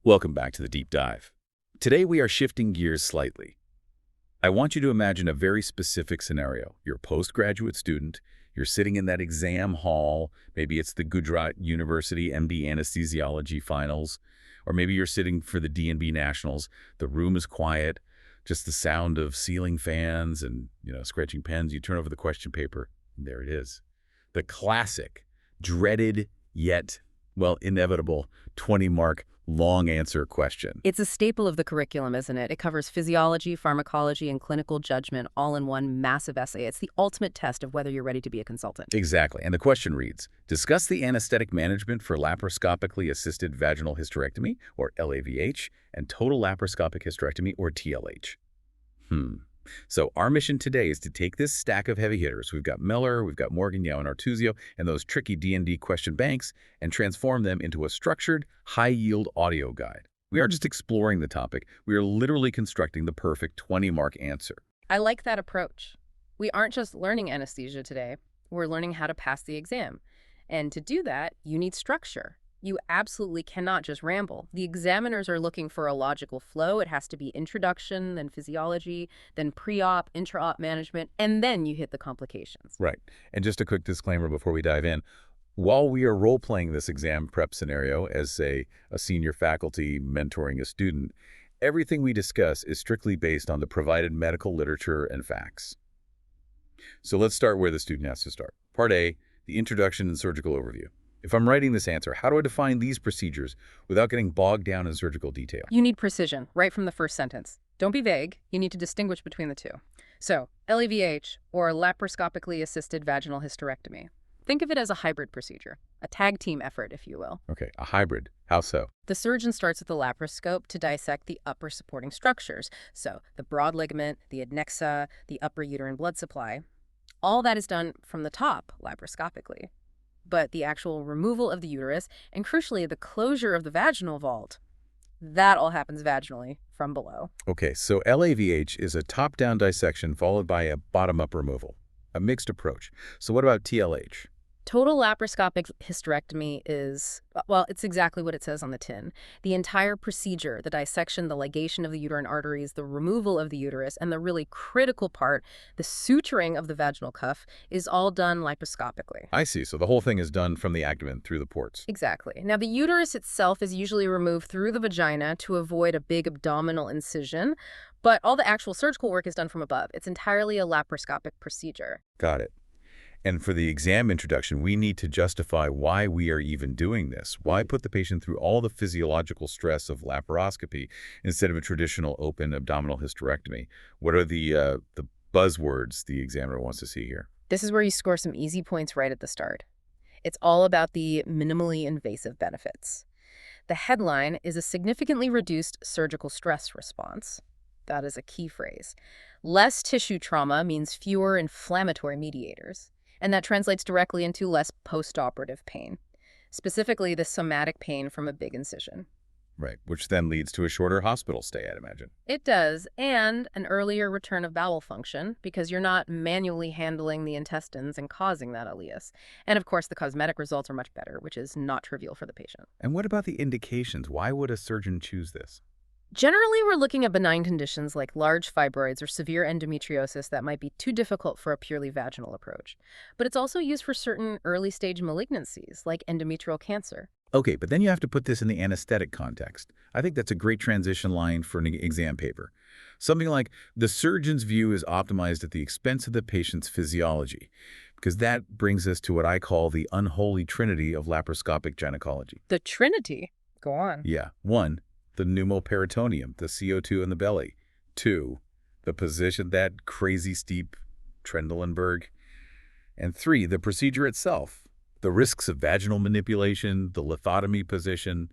Welcome back to the deep dive. Today we are shifting gears slightly. I want you to imagine a very specific scenario. You're a postgraduate student, you're sitting in that exam hall, maybe it's the Durant University MD Anesthesiology finals, or maybe you're sitting for the DNB Nationals. The room is quiet, just the sound of ceiling fans and, scratching pens. You turn over the question paper, and there it is. The classic, dreaded yet, inevitable 20-mark long answer question. It's a staple of the curriculum, isn't it? It covers physiology, pharmacology, and clinical judgment all in one massive essay. It's the ultimate test of whether you're ready to be a consultant. Exactly. And the question reads, discuss the anesthetic management for laparoscopically assisted vaginal hysterectomy, or LAVH, and total laparoscopic hysterectomy, or TLH. So our mission today is to take this stack of heavy hitters. We've got Miller, we've got Morgan, Yao, and Artuzio, and those tricky DND question banks, and transform them into a structured, high-yield audio guide. We aren't just exploring the topic. We are literally constructing the perfect 20-mark answer. I like that approach. We aren't just learning anesthesia today. We're learning how to pass the exam. And to do that, you need structure. You absolutely cannot just ramble. The examiners are looking for a logical flow. It has to be introduction, then physiology, then pre-op, intra-op management, and then you hit the complications. Right. And just a quick disclaimer before we dive in. While we are role-playing this exam prep scenario as, say, a senior faculty mentoring a student, everything we discuss is strictly based on the provided medical literature and facts. So let's start where the student has to start. Part A, the introduction and surgical overview. If I'm writing this answer, how do I define these procedures without getting bogged down in surgical detail? You need precision, right from the first sentence. Don't be vague. You need to distinguish between the two. So, LAVH, or laparoscopically assisted vaginal hysterectomy. Think of it as a hybrid procedure, a tag team effort, if you will. Okay, a hybrid. How so? The surgeon starts with the laparoscope to dissect the upper supporting structures. So, the broad ligament, the adnexa, the upper uterine blood supply. All that is done from the top, laparoscopically. But the actual removal of the uterus, and crucially, the closure of the vaginal vault, that all happens vaginally from below. Okay, so LAVH is a top-down dissection followed by a bottom-up removal, a mixed approach. So what about TLH? Total laparoscopic hysterectomy is, well, it's exactly what it says on the tin. The entire procedure, the dissection, the ligation of the uterine arteries, the removal of the uterus, and the really critical part, the suturing of the vaginal cuff, is all done laparoscopically. I see. So the whole thing is done from the abdomen through the ports. Exactly. Now, the uterus itself is usually removed through the vagina to avoid a big abdominal incision, but all the actual surgical work is done from above. It's entirely a laparoscopic procedure. Got it. And for the exam introduction, we need to justify why we are even doing this. Why put the patient through all the physiological stress of laparoscopy instead of a traditional open abdominal hysterectomy? What are the buzzwords the examiner wants to see here? This is where you score some easy points right at the start. It's all about the minimally invasive benefits. The headline is a significantly reduced surgical stress response. That is a key phrase. Less tissue trauma means fewer inflammatory mediators. And that translates directly into less post-operative pain, specifically the somatic pain from a big incision. Right, which then leads to a shorter hospital stay, I'd imagine. It does, and an earlier return of bowel function, because you're not manually handling the intestines and causing that ileus. And of course, the cosmetic results are much better, which is not trivial for the patient. And what about the indications? Why would a surgeon choose this? Generally, we're looking at benign conditions like large fibroids or severe endometriosis that might be too difficult for a purely vaginal approach. But it's also used for certain early-stage malignancies, like endometrial cancer. Okay, but then you have to put this in the anesthetic context. I think that's a great transition line for an exam paper. Something like, the surgeon's view is optimized at the expense of the patient's physiology, because that brings us to what I call the unholy trinity of laparoscopic gynecology. The Trinity? Go on. Yeah. 1, the Pneumoperitoneum, the CO2 in the belly. 2, the position, that crazy steep Trendelenburg. And 3, the procedure itself, the risks of vaginal manipulation, the lithotomy position,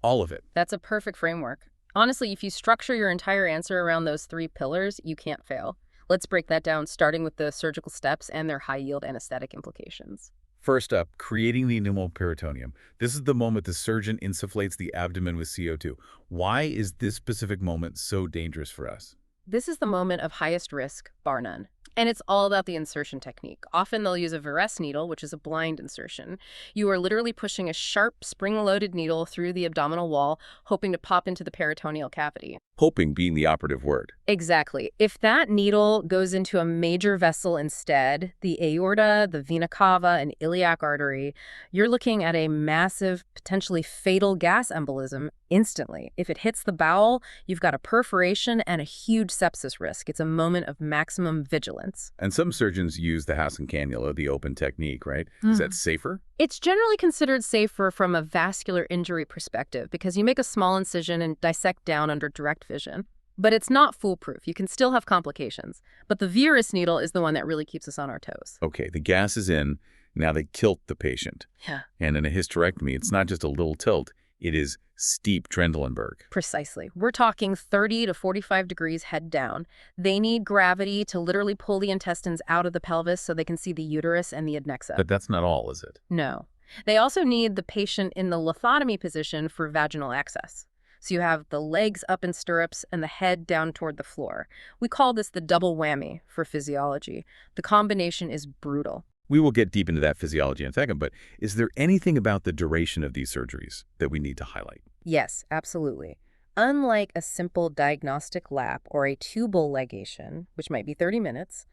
all of it. That's a perfect framework. Honestly, if you structure your entire answer around those 3 pillars, you can't fail. Let's break that down, starting with the surgical steps and their high-yield anesthetic implications. First up, creating the pneumoperitoneum. This is the moment the surgeon insufflates the abdomen with CO2. Why is this specific moment so dangerous for us? This is the moment of highest risk, bar none. And it's all about the insertion technique. Often they'll use a Veress needle, which is a blind insertion. You are literally pushing a sharp, spring-loaded needle through the abdominal wall, hoping to pop into the peritoneal cavity. Hoping being the operative word. Exactly. If that needle goes into a major vessel instead, the aorta, the vena cava, and iliac artery, you're looking at a massive, potentially fatal gas embolism instantly. If it hits the bowel, you've got a perforation and a huge sepsis risk. It's a moment of maximum vigilance. And some surgeons use the Hassan cannula, the open technique, right? Is that safer? It's generally considered safer from a vascular injury perspective because you make a small incision and dissect down under direct vision. But it's not foolproof. You can still have complications. But the Veress needle is the one that really keeps us on our toes. Okay, the gas is in. Now they kilt the patient. Yeah. And in a hysterectomy, it's not just a little tilt. It is steep Trendelenburg. Precisely. We're talking 30 to 45 degrees head down. They need gravity to literally pull the intestines out of the pelvis so they can see the uterus and the adnexa. But that's not all, is it? No. They also need the patient in the lithotomy position for vaginal access. So you have the legs up in stirrups and the head down toward the floor. We call this the double whammy for physiology. The combination is brutal. We will get deep into that physiology in a second, but is there anything about the duration of these surgeries that we need to highlight? Yes, absolutely. Unlike a simple diagnostic lap or a tubal ligation, which might be 30 minutes,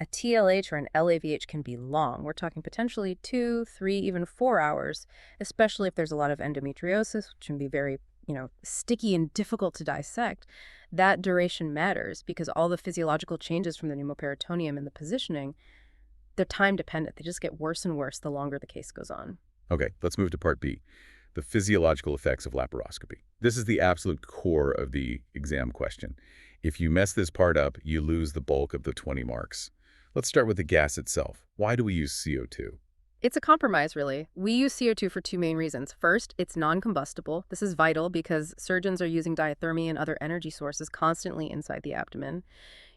a TLH or an LAVH can be long. We're talking potentially 2, 3, even 4 hours, especially if there's a lot of endometriosis, which can be very, sticky and difficult to dissect. That duration matters because all the physiological changes from the pneumoperitoneum and the positioning, they're time dependent. They just get worse and worse the longer the case goes on. Okay, let's move to part B, the physiological effects of laparoscopy. This is the absolute core of the exam question. If you mess this part up, you lose the bulk of the 20 marks. Let's start with the gas itself. Why do we use CO2? It's a compromise, really. We use CO2 for 2 main reasons. First, it's non-combustible. This is vital because surgeons are using diathermy and other energy sources constantly inside the abdomen.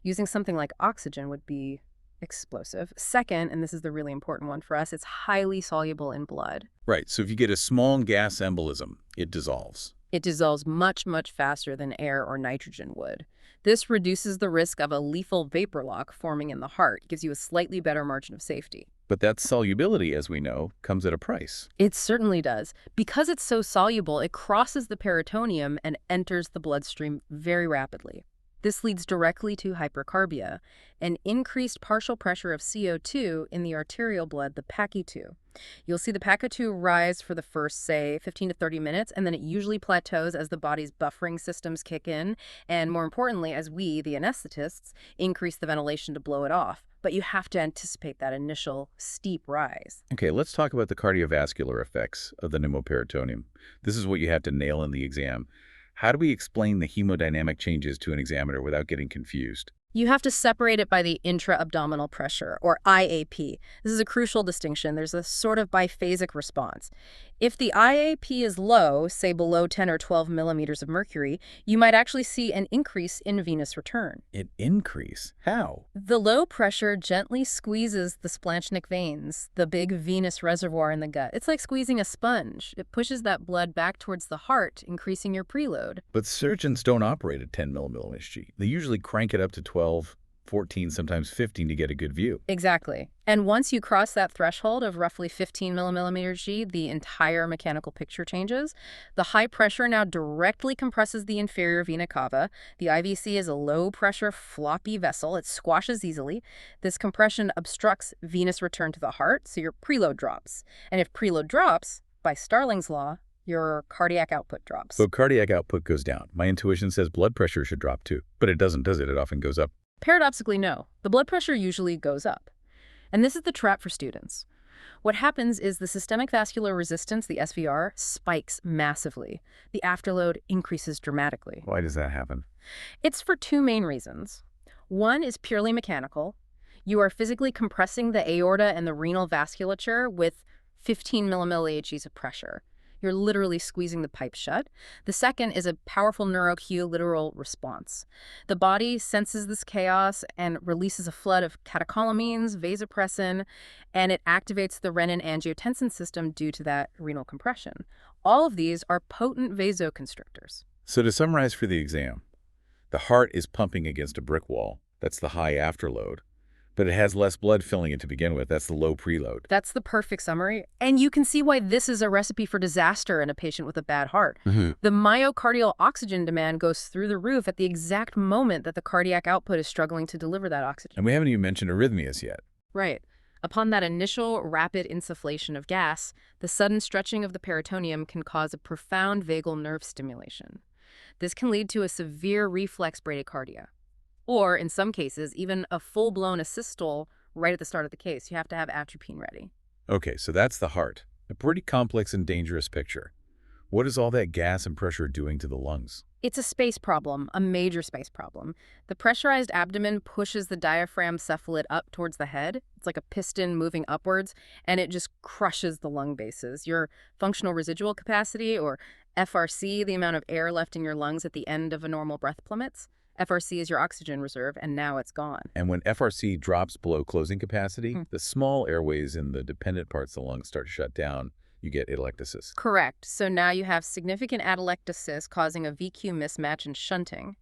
Using something like oxygen would be explosive. Second, and this is the really important one for us, it's highly soluble in blood. Right, so if you get a small gas embolism, it dissolves. It dissolves much, much faster than air or nitrogen would. This reduces the risk of a lethal vapor lock forming in the heart, gives you a slightly better margin of safety. But that solubility, as we know, comes at a price. It certainly does. Because it's so soluble, it crosses the peritoneum and enters the bloodstream very rapidly. This leads directly to hypercarbia, an increased partial pressure of CO2 in the arterial blood, the PaCO2. You'll see the PaCO2 rise for the first, say, 15 to 30 minutes, and then it usually plateaus as the body's buffering systems kick in, and more importantly, as we, the anesthetists, increase the ventilation to blow it off. But you have to anticipate that initial steep rise. Okay, let's talk about the cardiovascular effects of the pneumoperitoneum. This is what you have to nail in the exam. How do we explain the hemodynamic changes to an examiner without getting confused? You have to separate it by the intra-abdominal pressure, or IAP. This is a crucial distinction. There's a sort of biphasic response. If the IAP is low, say below 10 or 12 millimeters of mercury, you might actually see an increase in venous return. An increase? How? The low pressure gently squeezes the splanchnic veins, the big venous reservoir in the gut. It's like squeezing a sponge. It pushes that blood back towards the heart, increasing your preload. But surgeons don't operate at 10 millimillimeters G. They usually crank it up to 12, 14, sometimes 15 to get a good view. Exactly. And once you cross that threshold of roughly 15 millimeters G, the entire mechanical picture changes. The high pressure now directly compresses the inferior vena cava. The IVC is a low-pressure, floppy vessel. It squashes easily. This compression obstructs venous return to the heart, so your preload drops. And if preload drops, by Starling's law, your cardiac output drops. So cardiac output goes down. My intuition says blood pressure should drop too. But it doesn't, does it? It often goes up. Paradoxically, no. The blood pressure usually goes up. And this is the trap for students. What happens is the systemic vascular resistance, the SVR, spikes massively. The afterload increases dramatically. Why does that happen? It's for 2 main reasons. One is purely mechanical. You are physically compressing the aorta and the renal vasculature with 15 millimilliHGs of pressure. You're literally squeezing the pipe shut. The second is a powerful neurocue response. The body senses this chaos and releases a flood of catecholamines, vasopressin, and it activates the renin-angiotensin system due to that renal compression. All of these are potent vasoconstrictors. So to summarize for the exam, the heart is pumping against a brick wall. That's the high afterload. But it has less blood filling it to begin with. That's the low preload. That's the perfect summary. And you can see why this is a recipe for disaster in a patient with a bad heart. The myocardial oxygen demand goes through the roof at the exact moment that the cardiac output is struggling to deliver that oxygen. And we haven't even mentioned arrhythmias yet. Right. Upon that initial rapid insufflation of gas, the sudden stretching of the peritoneum can cause a profound vagal nerve stimulation. This can lead to a severe reflex bradycardia, or in some cases, even a full-blown asystole right at the start of the case. You have to have atropine ready. Okay, so that's the heart. A pretty complex and dangerous picture. What is all that gas and pressure doing to the lungs? It's a space problem, a major space problem. The pressurized abdomen pushes the diaphragm cephalid up towards the head. It's like a piston moving upwards, and it just crushes the lung bases. Your functional residual capacity, or FRC, the amount of air left in your lungs at the end of a normal breath, plummets. FRC is your oxygen reserve, and now it's gone. And when FRC drops below closing capacity, the small airways in the dependent parts of the lungs start to shut down. You get atelectasis. Correct. So now you have significant atelectasis causing a VQ mismatch and shunting.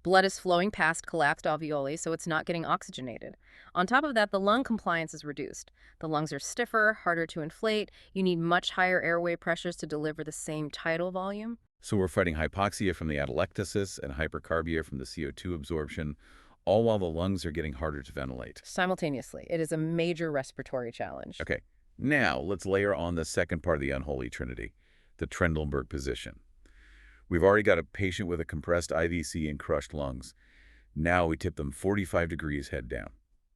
Blood is flowing past collapsed alveoli, so it's not getting oxygenated. On top of that, the lung compliance is reduced. The lungs are stiffer, harder to inflate. You need much higher airway pressures to deliver the same tidal volume. So we're fighting hypoxia from the atelectasis and hypercarbia from the CO2 absorption, all while the lungs are getting harder to ventilate. Simultaneously, it is a major respiratory challenge. Okay. Now, let's layer on the second part of the unholy trinity, the Trendelenburg position. We've already got a patient with a compressed IVC and crushed lungs. Now we tip them 45 degrees head down.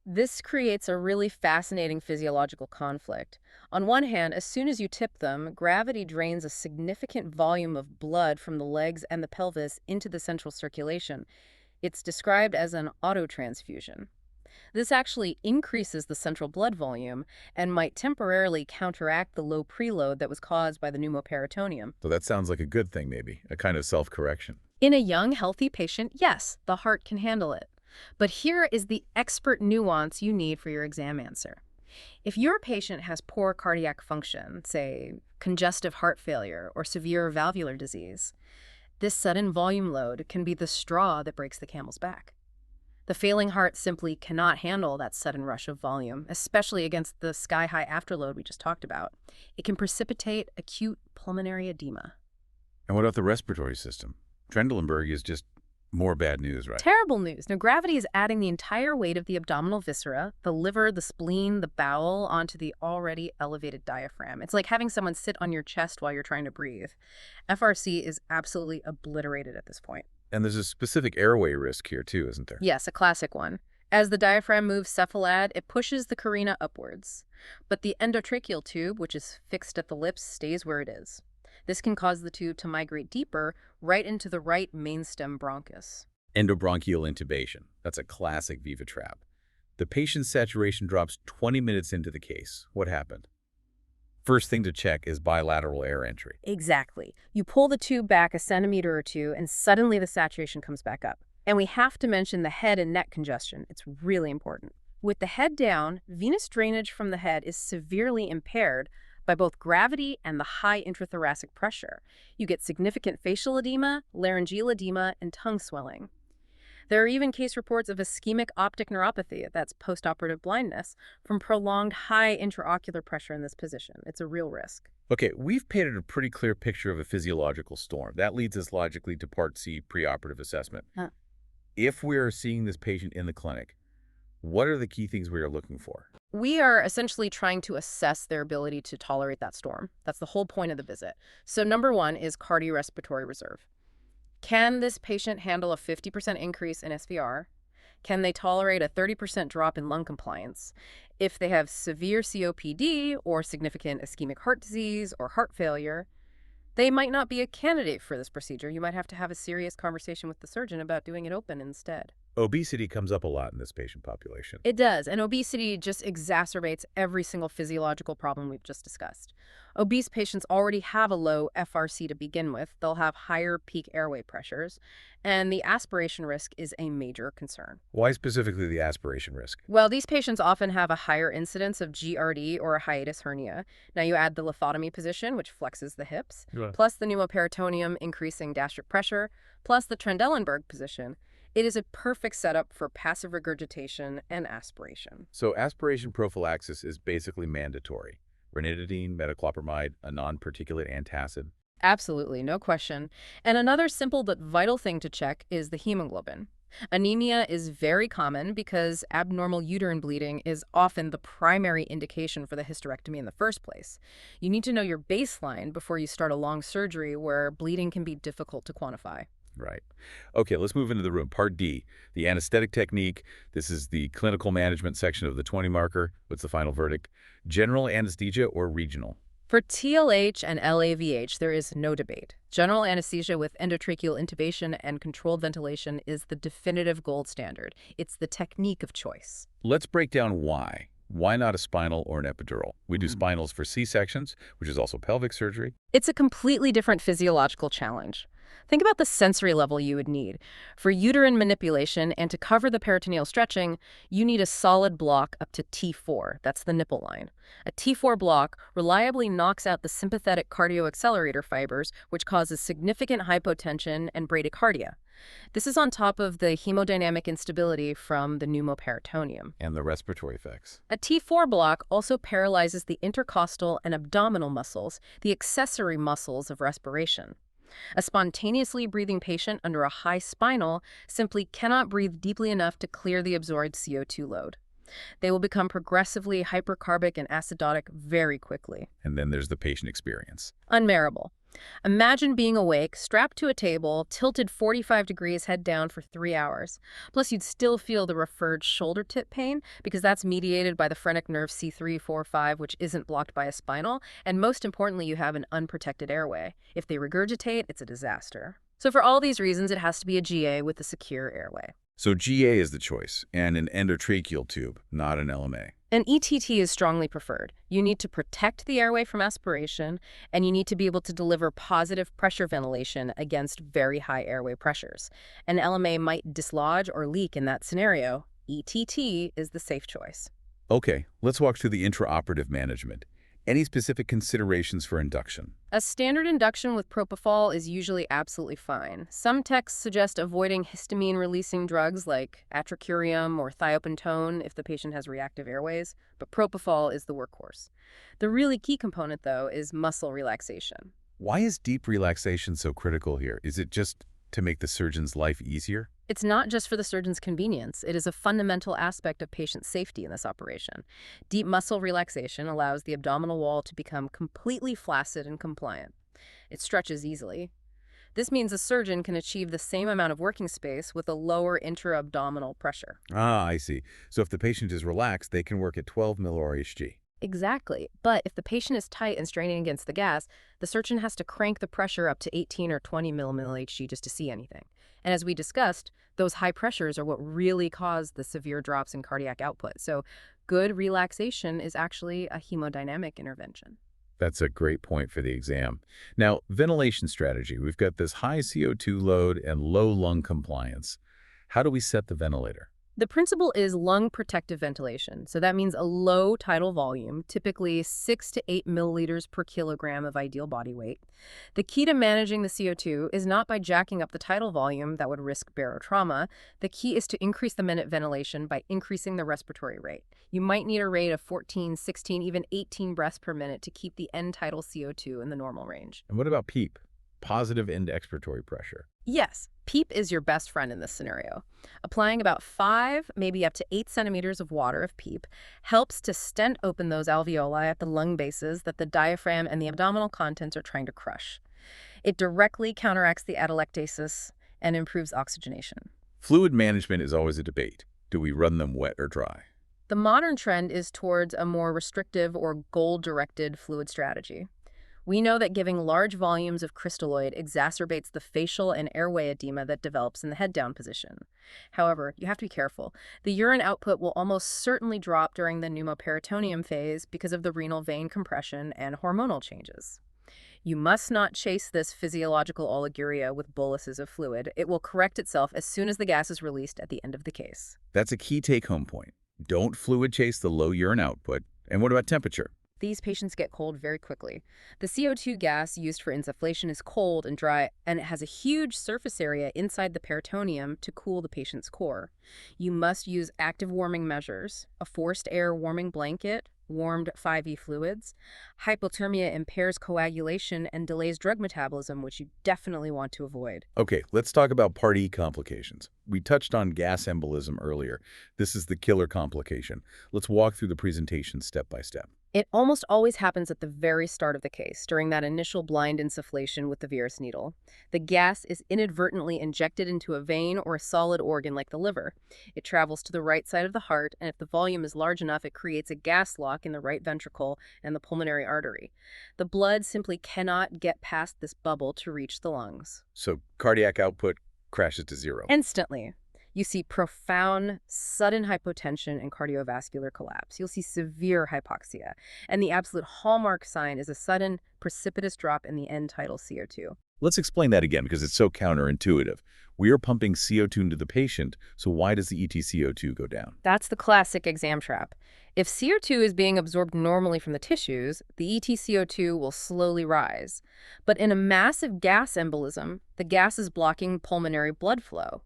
This creates a really fascinating physiological conflict. On one hand, as soon as you tip them, gravity drains a significant volume of blood from the legs and the pelvis into the central circulation. It's described as an autotransfusion. This actually increases the central blood volume and might temporarily counteract the low preload that was caused by the pneumoperitoneum. So that sounds like a good thing, maybe, a kind of self-correction. In a young, healthy patient, yes, the heart can handle it. But here is the expert nuance you need for your exam answer. If your patient has poor cardiac function, say congestive heart failure or severe valvular disease, this sudden volume load can be the straw that breaks the camel's back. The failing heart simply cannot handle that sudden rush of volume, especially against the sky-high afterload we just talked about. It can precipitate acute pulmonary edema. And what about the respiratory system? Trendelenburg is just more bad news, right? Terrible news. Now, gravity is adding the entire weight of the abdominal viscera, the liver, the spleen, the bowel, onto the already elevated diaphragm. It's like having someone sit on your chest while you're trying to breathe. FRC is absolutely obliterated at this point. And there's a specific airway risk here, too, isn't there? Yes, a classic one. As the diaphragm moves cephalad, it pushes the carina upwards. But the endotracheal tube, which is fixed at the lips, stays where it is. This can cause the tube to migrate deeper, right into the right mainstem bronchus. Endobronchial intubation. That's a classic Viva trap. The patient's saturation drops 20 minutes into the case. What happened? First thing to check is bilateral air entry. Exactly. You pull the tube back a centimeter or two, and suddenly the saturation comes back up. And we have to mention the head and neck congestion. It's really important. With the head down, venous drainage from the head is severely impaired by both gravity and the high intrathoracic pressure. You get significant facial edema, laryngeal edema, and tongue swelling. There are even case reports of ischemic optic neuropathy, that's postoperative blindness, from prolonged high intraocular pressure in this position. It's a real risk. Okay, we've painted a pretty clear picture of a physiological storm. That leads us logically to Part C, preoperative assessment. If we're seeing this patient in the clinic, what are the key things we are looking for? We are essentially trying to assess their ability to tolerate that storm. That's the whole point of the visit. So number one is cardiorespiratory reserve. Can this patient handle a 50% increase in SVR? Can they tolerate a 30% drop in lung compliance? If they have severe COPD or significant ischemic heart disease or heart failure, they might not be a candidate for this procedure. You might have to have a serious conversation with the surgeon about doing it open instead. Obesity comes up a lot in this patient population. It does, and obesity just exacerbates every single physiological problem we've just discussed. Obese patients already have a low FRC to begin with. They'll have higher peak airway pressures, and the aspiration risk is a major concern. Why specifically the aspiration risk? Well, these patients often have a higher incidence of GRD or a hiatus hernia. Now you add the lithotomy position, which flexes the hips, plus the pneumoperitoneum increasing gastric pressure, plus the Trendelenburg position. It is a perfect setup for passive regurgitation and aspiration. So aspiration prophylaxis is basically mandatory. Ranitidine, metoclopramide, a non-particulate antacid. Absolutely, no question. And another simple but vital thing to check is the hemoglobin. Anemia is very common because abnormal uterine bleeding is often the primary indication for the hysterectomy in the first place. You need to know your baseline before you start a long surgery where bleeding can be difficult to quantify. Right. Okay, let's move into the room. Part D, the anesthetic technique. This is the clinical management section of the 20 marker. What's the final verdict? General anesthesia or regional? For TLH and LAVH, there is no debate. General anesthesia with endotracheal intubation and controlled ventilation is the definitive gold standard. It's the technique of choice. Let's break down why. Why not a spinal or an epidural? We do spinals for C-sections, which is also pelvic surgery. It's a completely different physiological challenge. Think about the sensory level you would need. For uterine manipulation and to cover the peritoneal stretching, you need a solid block up to T4. That's the nipple line. A T4 block reliably knocks out the sympathetic cardioaccelerator fibers, which causes significant hypotension and bradycardia. This is on top of the hemodynamic instability from the pneumoperitoneum. And the respiratory effects. A T4 block also paralyzes the intercostal and abdominal muscles, the accessory muscles of respiration. A spontaneously breathing patient under a high spinal simply cannot breathe deeply enough to clear the absorbed CO2 load. They will become progressively hypercarbic and acidotic very quickly. And then there's the patient experience. Unbearable. Imagine being awake, strapped to a table, tilted 45 degrees head down for 3 hours. Plus, you'd still feel the referred shoulder tip pain because that's mediated by the phrenic nerve C3, 4, 5, which isn't blocked by a spinal. And most importantly, you have an unprotected airway. If they regurgitate, it's a disaster. So for all these reasons, it has to be a GA with a secure airway. So GA is the choice, and an endotracheal tube, not an LMA. An ETT is strongly preferred. You need to protect the airway from aspiration, and you need to be able to deliver positive pressure ventilation against very high airway pressures. An LMA might dislodge or leak in that scenario. ETT is the safe choice. Okay, let's walk through the intraoperative management. Any specific considerations for induction? A standard induction with propofol is usually absolutely fine. Some texts suggest avoiding histamine-releasing drugs like atracurium or thiopentone if the patient has reactive airways, but propofol is the workhorse. The really key component, though, is muscle relaxation. Why is deep relaxation so critical here? Is it just to make the surgeon's life easier? It's not just for the surgeon's convenience. It is a fundamental aspect of patient safety in this operation. Deep muscle relaxation allows the abdominal wall to become completely flaccid and compliant. It stretches easily. This means a surgeon can achieve the same amount of working space with a lower intra-abdominal pressure. Ah, I see. So if the patient is relaxed, they can work at 12 millirhg. Exactly. But if the patient is tight and straining against the gas, the surgeon has to crank the pressure up to 18 or 20 mmHg just to see anything. And as we discussed, those high pressures are what really cause the severe drops in cardiac output. So good relaxation is actually a hemodynamic intervention. That's a great point for the exam. Now, ventilation strategy. We've got this high CO2 load and low lung compliance. How do we set the ventilator? The principle is lung protective ventilation. So that means a low tidal volume, typically 6 to 8 milliliters per kilogram of ideal body weight. The key to managing the CO2 is not by jacking up the tidal volume that would risk barotrauma. The key is to increase the minute ventilation by increasing the respiratory rate. You might need a rate of 14, 16, even 18 breaths per minute to keep the end tidal CO2 in the normal range. And what about PEEP? Positive end expiratory pressure. Yes, PEEP is your best friend in this scenario. Applying about 5, maybe up to 8 centimeters of water of PEEP helps to stent open those alveoli at the lung bases that the diaphragm and the abdominal contents are trying to crush. It directly counteracts the atelectasis and improves oxygenation. Fluid management is always a debate. Do we run them wet or dry? The modern trend is towards a more restrictive or goal-directed fluid strategy. We know that giving large volumes of crystalloid exacerbates the facial and airway edema that develops in the head-down position. However, you have to be careful. The urine output will almost certainly drop during the pneumoperitoneum phase because of the renal vein compression and hormonal changes. You must not chase this physiological oliguria with boluses of fluid. It will correct itself as soon as the gas is released at the end of the case. That's a key take-home point. Don't fluid chase the low urine output. And what about temperature? These patients get cold very quickly. The CO2 gas used for insufflation is cold and dry, and it has a huge surface area inside the peritoneum to cool the patient's core. You must use active warming measures, a forced air warming blanket, warmed 5E fluids. Hypothermia impairs coagulation and delays drug metabolism, which you definitely want to avoid. Okay, let's talk about Part E complications. We touched on gas embolism earlier. This is the killer complication. Let's walk through the presentation step by step. It almost always happens at the very start of the case, during that initial blind insufflation with the Verus needle. The gas is inadvertently injected into a vein or a solid organ like the liver. It travels to the right side of the heart, and if the volume is large enough, it creates a gas lock in the right ventricle and the pulmonary artery. The blood simply cannot get past this bubble to reach the lungs. So cardiac output crashes to zero. Instantly. You see profound, sudden hypotension and cardiovascular collapse. You'll see severe hypoxia. And the absolute hallmark sign is a sudden, precipitous drop in the end tidal CO2. Let's explain that again because it's so counterintuitive. We are pumping CO2 into the patient, so why does the EtCO2 go down? That's the classic exam trap. If CO2 is being absorbed normally from the tissues, the EtCO2 will slowly rise. But in a massive gas embolism, the gas is blocking pulmonary blood flow.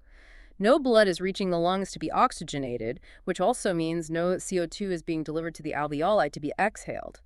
No blood is reaching the lungs to be oxygenated, which also means no CO2 is being delivered to the alveoli to be exhaled.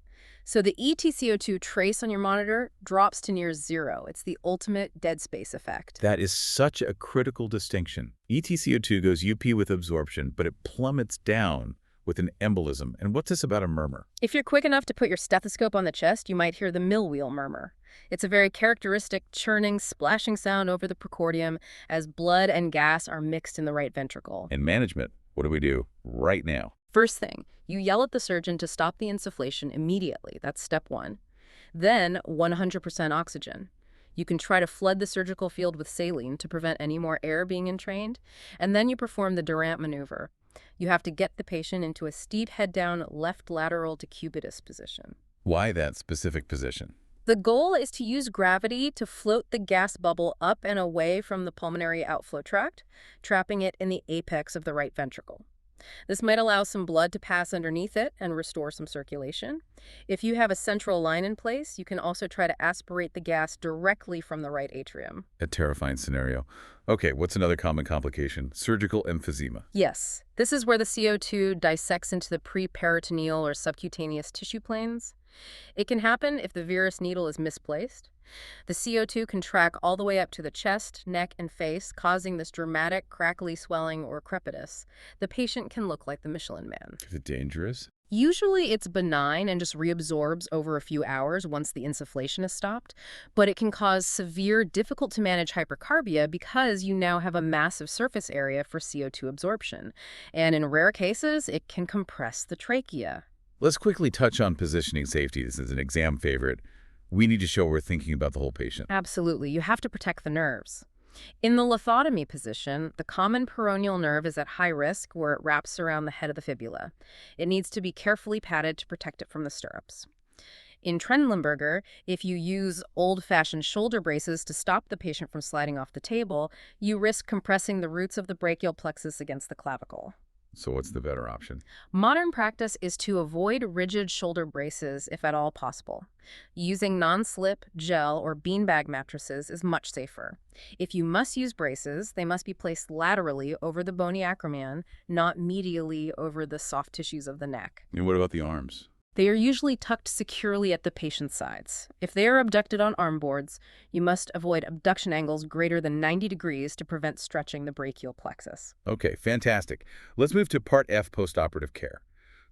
So the EtCO2 trace on your monitor drops to near zero. It's the ultimate dead space effect. That is such a critical distinction. EtCO2 goes UP with absorption, but it plummets down with an embolism. And what's this about a murmur? If you're quick enough to put your stethoscope on the chest, you might hear the mill wheel murmur. It's a very characteristic churning, splashing sound over the precordium as blood and gas are mixed in the right ventricle. And management, what do we do right now? First thing, you yell at the surgeon to stop the insufflation immediately. That's step one. Then 100% oxygen. You can try to flood the surgical field with saline to prevent any more air being entrained. And then you perform the Durant maneuver. You have to get the patient into a steep head-down left lateral decubitus position. Why that specific position? The goal is to use gravity to float the gas bubble up and away from the pulmonary outflow tract, trapping it in the apex of the right ventricle. This might allow some blood to pass underneath it and restore some circulation. If you have a central line in place, you can also try to aspirate the gas directly from the right atrium. A terrifying scenario. Okay, what's another common complication? Surgical emphysema. Yes, this is where the CO2 dissects into the preperitoneal or subcutaneous tissue planes. It can happen if the Verus needle is misplaced. The CO2 can track all the way up to the chest, neck, and face, causing this dramatic, crackly swelling or crepitus. The patient can look like the Michelin Man. Is it dangerous? Usually it's benign and just reabsorbs over a few hours once the insufflation is stopped, but it can cause severe, difficult-to-manage hypercarbia because you now have a massive surface area for CO2 absorption. And in rare cases, it can compress the trachea. Let's quickly touch on positioning safety. This is an exam favorite. We need to show we're thinking about the whole patient. Absolutely. You have to protect the nerves. In the lithotomy position, the common peroneal nerve is at high risk where it wraps around the head of the fibula. It needs to be carefully padded to protect it from the stirrups. In Trendelenburg, if you use old-fashioned shoulder braces to stop the patient from sliding off the table, you risk compressing the roots of the brachial plexus against the clavicle. So what's the better option? Modern practice is to avoid rigid shoulder braces if at all possible. Using non-slip, gel, or beanbag mattresses is much safer. If you must use braces, they must be placed laterally over the bony acromion, not medially over the soft tissues of the neck. And what about the arms? They are usually tucked securely at the patient's sides. If they are abducted on arm boards, you must avoid abduction angles greater than 90 degrees to prevent stretching the brachial plexus. Okay, fantastic. Let's move to Part F, postoperative care.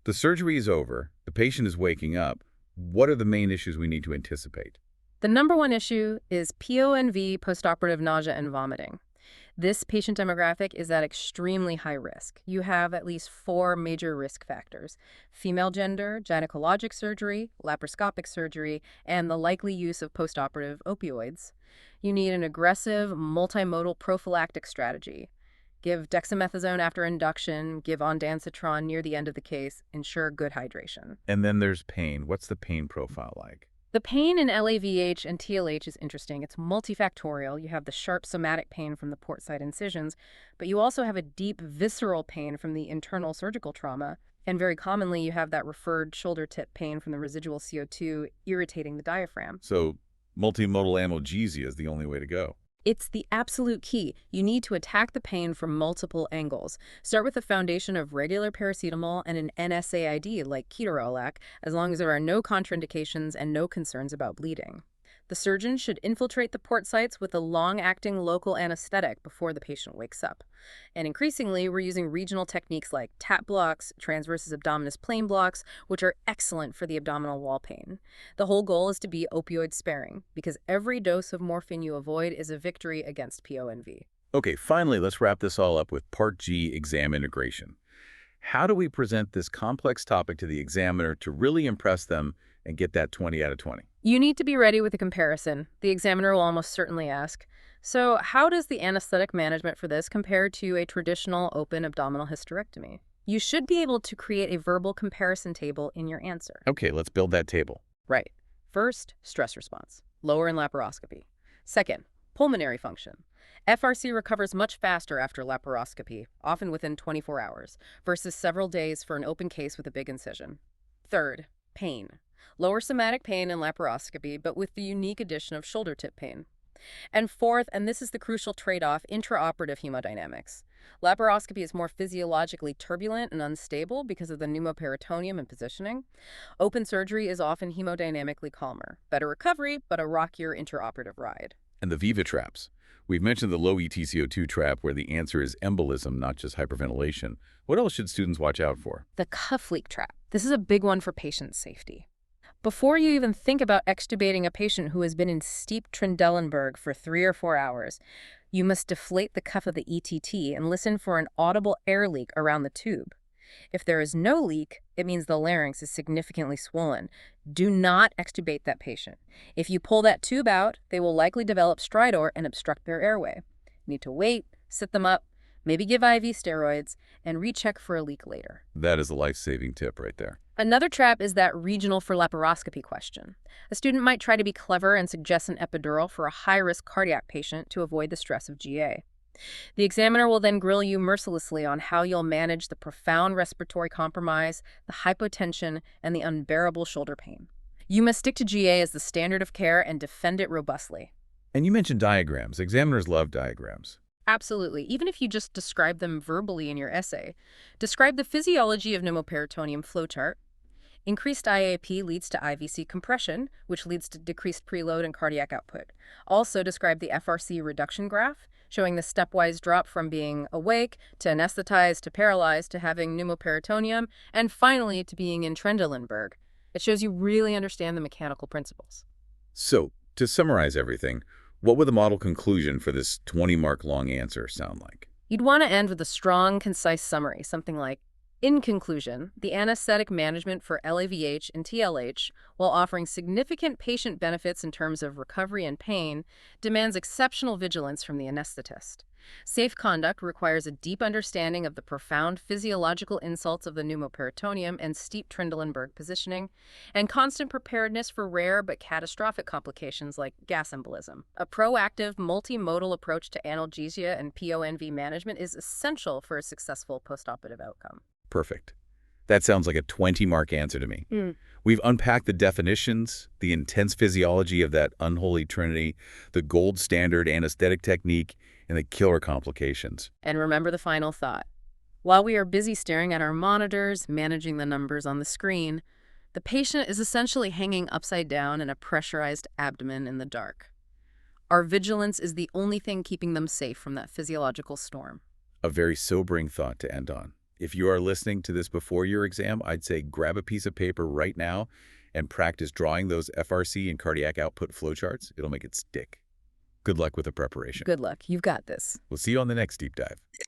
The surgery is over. The patient is waking up. What are the main issues we need to anticipate? The number one issue is PONV, postoperative nausea and vomiting. This patient demographic is at extremely high risk. You have at least 4 major risk factors: female gender, gynecologic surgery, laparoscopic surgery, and the likely use of postoperative opioids. You need an aggressive, multimodal prophylactic strategy. Give dexamethasone after induction, give ondansetron near the end of the case, ensure good hydration. And then there's pain. What's the pain profile like? The pain in LAVH and TLH is interesting. It's multifactorial. You have the sharp somatic pain from the port side incisions, but you also have a deep visceral pain from the internal surgical trauma. And very commonly, you have that referred shoulder tip pain from the residual CO2 irritating the diaphragm. So multimodal analgesia is the only way to go. It's the absolute key. You need to attack the pain from multiple angles. Start with a foundation of regular paracetamol and an NSAID like ketorolac, as long as there are no contraindications and no concerns about bleeding. The surgeon should infiltrate the port sites with a long-acting local anesthetic before the patient wakes up. And increasingly, we're using regional techniques like tap blocks, transversus abdominis plane blocks, which are excellent for the abdominal wall pain. The whole goal is to be opioid sparing, because every dose of morphine you avoid is a victory against PONV. Okay, finally, let's wrap this all up with Part G, exam integration. How do we present this complex topic to the examiner to really impress them and get that 20 out of 20? You need to be ready with a comparison. The examiner will almost certainly ask, so how does the anesthetic management for this compare to a traditional open abdominal hysterectomy? You should be able to create a verbal comparison table in your answer. Okay, let's build that table. Right. First, stress response, lower in laparoscopy. Second, pulmonary function. FRC recovers much faster after laparoscopy, often within 24 hours, versus several days for an open case with a big incision. Third, pain. Lower somatic pain in laparoscopy, but with the unique addition of shoulder tip pain. And fourth, and this is the crucial trade-off, intraoperative hemodynamics. Laparoscopy is more physiologically turbulent and unstable because of the pneumoperitoneum and positioning. Open surgery is often hemodynamically calmer. Better recovery, but a rockier intraoperative ride. And the Viva traps. We've mentioned the low EtCO2 trap where the answer is embolism, not just hyperventilation. What else should students watch out for? The cuff leak trap. This is a big one for patient safety. Before you even think about extubating a patient who has been in steep Trendelenburg for 3 or 4 hours, you must deflate the cuff of the ETT and listen for an audible air leak around the tube. If there is no leak, it means the larynx is significantly swollen. Do not extubate that patient. If you pull that tube out, they will likely develop stridor and obstruct their airway. You need to wait, sit them up, maybe give IV steroids, and recheck for a leak later. That is a life-saving tip right there. Another trap is that regional for laparoscopy question. A student might try to be clever and suggest an epidural for a high-risk cardiac patient to avoid the stress of GA. The examiner will then grill you mercilessly on how you'll manage the profound respiratory compromise, the hypotension, and the unbearable shoulder pain. You must stick to GA as the standard of care and defend it robustly. And you mentioned diagrams. Examiners love diagrams. Absolutely. Even if you just describe them verbally in your essay. Describe the physiology of pneumoperitoneum flowchart. Increased IAP leads to IVC compression, which leads to decreased preload and cardiac output. Also describe the FRC reduction graph, showing the stepwise drop from being awake to anesthetized to paralyzed to having pneumoperitoneum, and finally to being in Trendelenburg. It shows you really understand the mechanical principles. So, to summarize everything, what would the model conclusion for this 20-mark long answer sound like? You'd want to end with a strong, concise summary, something like, in conclusion, the anesthetic management for LAVH and TLH, while offering significant patient benefits in terms of recovery and pain, demands exceptional vigilance from the anesthetist. Safe conduct requires a deep understanding of the profound physiological insults of the pneumoperitoneum and steep Trendelenburg positioning, and constant preparedness for rare but catastrophic complications like gas embolism. A proactive, multimodal approach to analgesia and PONV management is essential for a successful postoperative outcome. Perfect. That sounds like a 20-mark answer to me. We've unpacked the definitions, the intense physiology of that unholy trinity, the gold standard anesthetic technique, and the killer complications. And remember the final thought. While we are busy staring at our monitors, managing the numbers on the screen, the patient is essentially hanging upside down in a pressurized abdomen in the dark. Our vigilance is the only thing keeping them safe from that physiological storm. A very sobering thought to end on. If you are listening to this before your exam, I'd say grab a piece of paper right now and practice drawing those FRC and cardiac output flowcharts. It'll make it stick. Good luck with the preparation. Good luck. You've got this. We'll see you on the next deep dive.